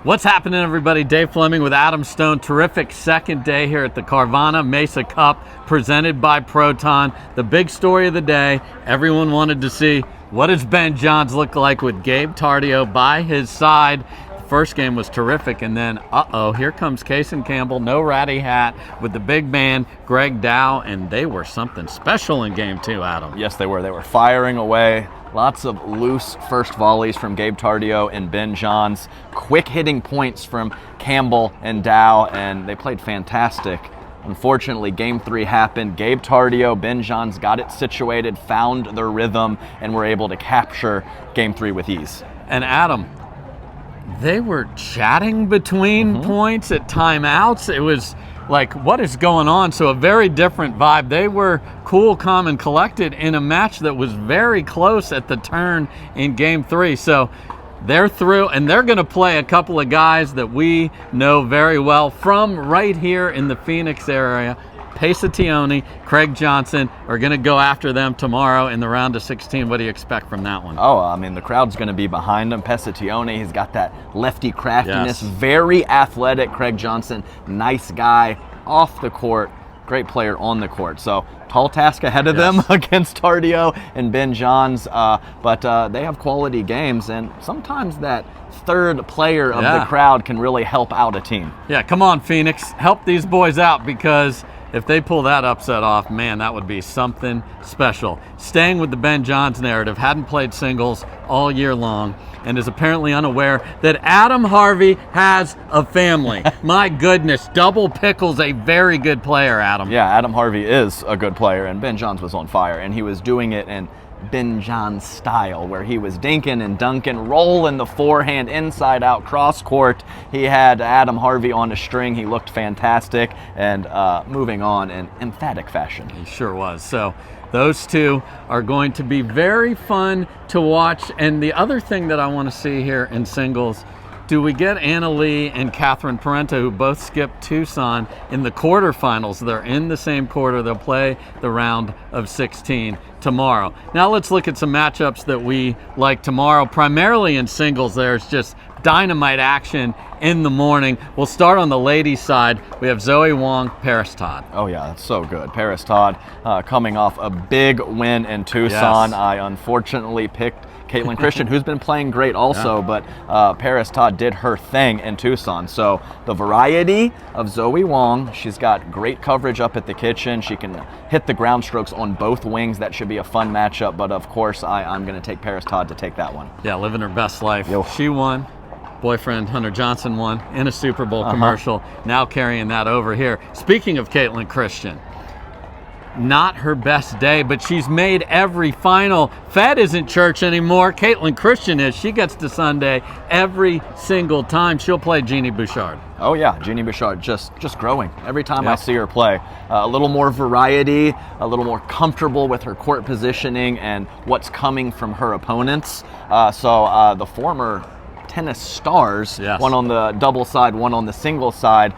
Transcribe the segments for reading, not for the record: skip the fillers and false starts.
What's happening, everybody? Dave Fleming with Adam Stone. Terrific second day here at the Carvana Mesa Cup presented by Proton. The big story of the day, everyone wanted to see what does Ben Johns look like with Gabe Tardio by his side. The first game was terrific, and then, here comes Kason Campbell, no ratty hat, with the big man, Greg Dow, and they were something special in game two, Adam. Yes, they were. They were firing away. Lots of loose first volleys from Gabe Tardio and Ben Johns. Quick hitting points from Campbell and Dow, and they played fantastic. Unfortunately, game three happened. Gabe Tardio, Ben Johns got it situated, found their rhythm, and were able to capture game three with ease. And Adam, they were chatting between points at timeouts. It was like, what is going on? So a very different vibe. They were cool, calm, and collected in a match that was very close at the turn in game three. So they're through, and they're going to play a couple of guys that we know very well from right here in the Phoenix area. Pesatione, Craig Johnson are going to go after them tomorrow in the round of 16. What do you expect from that one? Oh, I mean, the crowd's going to be behind him. Pesatione, he's got that lefty craftiness, Yes. very athletic. Craig Johnson, nice guy off the court, great player on the court. So tall task ahead of them against Tardio and Ben Johns, but they have quality games, and sometimes that third player of the crowd can really help out a team. Yeah, come on, Phoenix. Help these boys out, because if they pull that upset off, man, that would be something special. Staying with the Ben Johns narrative, hadn't played singles all year long and is apparently unaware that Adam Harvey has a family. My goodness, Double Pickle's a very good player, Adam. Yeah, Adam Harvey is a good player, and Ben Johns was on fire, and he was doing it in Ben Johns style, where he was dinking and dunking, rolling the forehand inside out cross court. He had Adam Harvey on a string. He looked fantastic, and moving on in emphatic fashion. He sure was. So those two are going to be very fun to watch. And the other thing that I want to see here in singles, do we get Anna Lee and Catherine Parenta, who both skipped Tucson in the quarterfinals? They're in the same quarter. They'll play the round of 16 tomorrow. Now let's look at some matchups that we like tomorrow. Primarily in singles, there's just dynamite action in the morning. We'll start on the ladies' side. We have Zoe Wong, Paris Todd. Oh yeah, that's so good. Paris Todd coming off a big win in Tucson. Yes. I unfortunately picked Caitlin Christian, who's been playing great also, but Paris Todd did her thing in Tucson. So the variety of Zoe Wong, she's got great coverage up at the kitchen. She can hit the ground strokes on both wings. That should be a fun matchup, but of course I'm going to take Paris Todd to take that one. Yeah, living her best life. Yo. She won. Boyfriend Hunter Johnson won in a Super Bowl commercial. Now carrying that over here. Speaking of Caitlin Christian, not her best day, but she's made every final. Fed isn't church anymore. Caitlin Christian is. She gets to Sunday every single time. She'll play Jeannie Bouchard. Oh yeah, Jeannie Bouchard just growing every time I see her play. A little more variety, a little more comfortable with her court positioning and what's coming from her opponents. So the former tennis stars, one on the double side, one on the single side,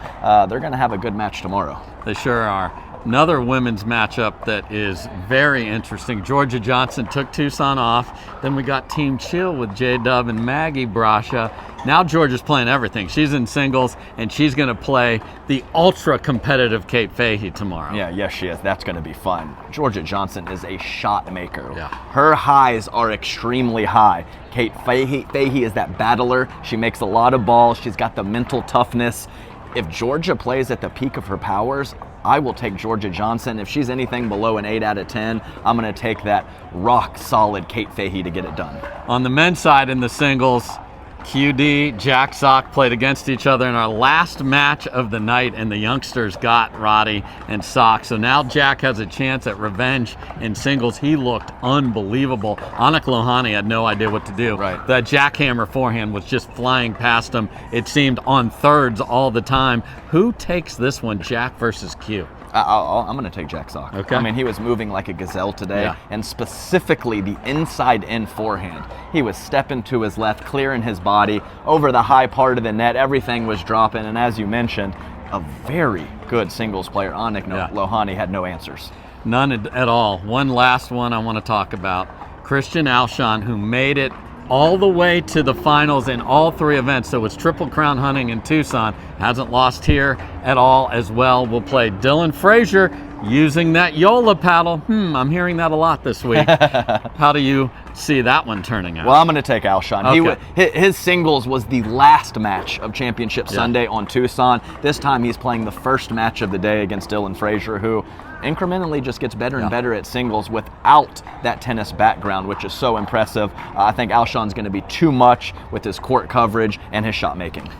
they're going to have a good match tomorrow. They sure are. Another women's matchup that is very interesting. Georgia Johnson took Tucson off. Then we got Team Chill with J-Dub and Maggie Brasha. Now Georgia's playing everything. She's in singles, and she's going to play the ultra-competitive Kate Fahey tomorrow. Yeah, yes, she is. That's going to be fun. Georgia Johnson is a shot maker. Yeah. Her highs are extremely high. Kate Fahey is that battler. She makes a lot of balls. She's got the mental toughness. If Georgia plays at the peak of her powers, I will take Georgia Johnson. If she's anything below an 8 out of 10, I'm going to take that rock-solid Kate Fahey to get it done. On the men's side in the singles, QD, Jack Sock played against each other in our last match of the night, and the youngsters got Roddy and Sock. So now Jack has a chance at revenge in singles. He looked unbelievable. Anik Lohani had no idea what to do. Right. That jackhammer forehand was just flying past him. It seemed on thirds all the time. Who takes this one, Jack versus Q? I'm going to take Jack Sock. Okay. I mean, he was moving like a gazelle today, and specifically the inside-in forehand. He was stepping to his left, clearing his body over the high part of the net. Everything was dropping, and as you mentioned, a very good singles player. Anik Lohani had no answers. None at all. One last one I want to talk about. Christian Alshon, who made it all the way to the finals in all 3 events. So it's Triple Crown hunting in Tucson. Hasn't lost here at all as well. We'll play Dylan Frazier using that Yola paddle. I'm hearing that a lot this week. How do you see that one turning out? Well, I'm going to take Alshon. Okay. His singles was the last match of Championship Sunday on Tucson. This time he's playing the first match of the day against Dylan Frazier, who incrementally just gets better and better at singles without that tennis background, which is so impressive. I think Alshon's going to be too much with his court coverage and his shot making.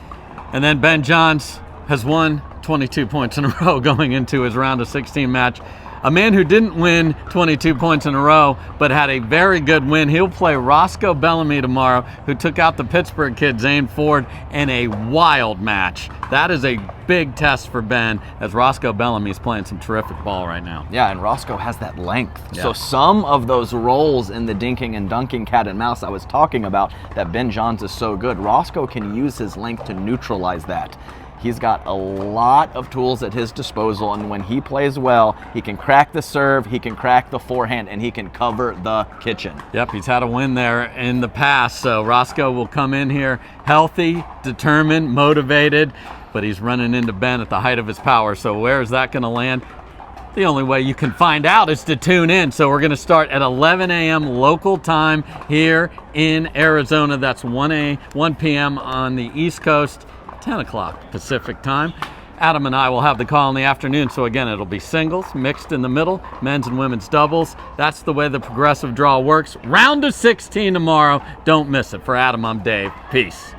And then Ben Johns has won 22 points in a row going into his round of 16 match. A man who didn't win 22 points in a row, but had a very good win. He'll play Roscoe Bellamy tomorrow, who took out the Pittsburgh kid, Zane Ford, in a wild match. That is a big test for Ben, as Roscoe Bellamy is playing some terrific ball right now. Yeah, and Roscoe has that length. Yeah. So some of those rolls in the dinking and dunking cat and mouse I was talking about that Ben Johns is so good, Roscoe can use his length to neutralize that. He's got a lot of tools at his disposal, and when he plays well, he can crack the serve, he can crack the forehand, and he can cover the kitchen. Yep, he's had a win there in the past, so Roscoe will come in here healthy, determined, motivated, but he's running into Ben at the height of his power, so where is that going to land? The only way you can find out is to tune in. So we're going to start at 11 a.m. local time here in Arizona. That's 1 p.m. on the East Coast. 10 o'clock Pacific time. Adam and I will have the call in the afternoon. So again, it'll be singles, mixed in the middle, men's and women's doubles. That's the way the progressive draw works. Round of 16 tomorrow. Don't miss it. For Adam, I'm Dave. Peace.